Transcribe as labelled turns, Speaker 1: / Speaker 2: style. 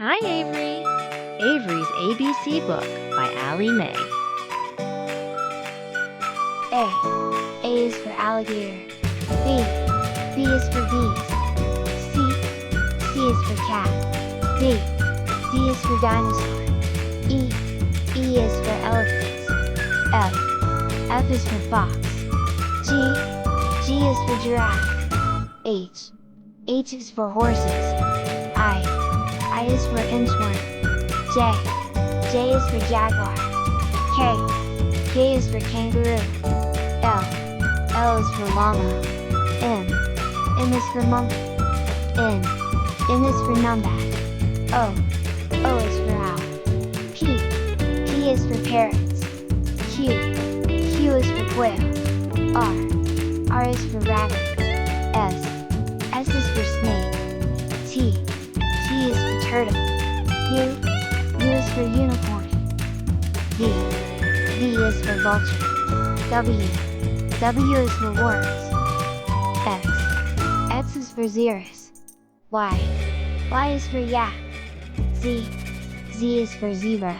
Speaker 1: Hi, Avery. Avery's ABC book by Allie Mae.
Speaker 2: A is for alligator. B is for bees. C is for cat. D is for dinosaur. E is for elephants. F is for fox. G is for giraffe. H is for horses. I is for inchworm. J is for jaguar. K is for kangaroo. L is for llama. M is for monkey. N is for numbat. O is for owl. P is for parrots. Q is for quail. R is for rabbit. S is for snake. T is for turtle. U is for unicorn. V is for vulture. W is for worms. X is for xeris. Y is for yak. Z is for zebra.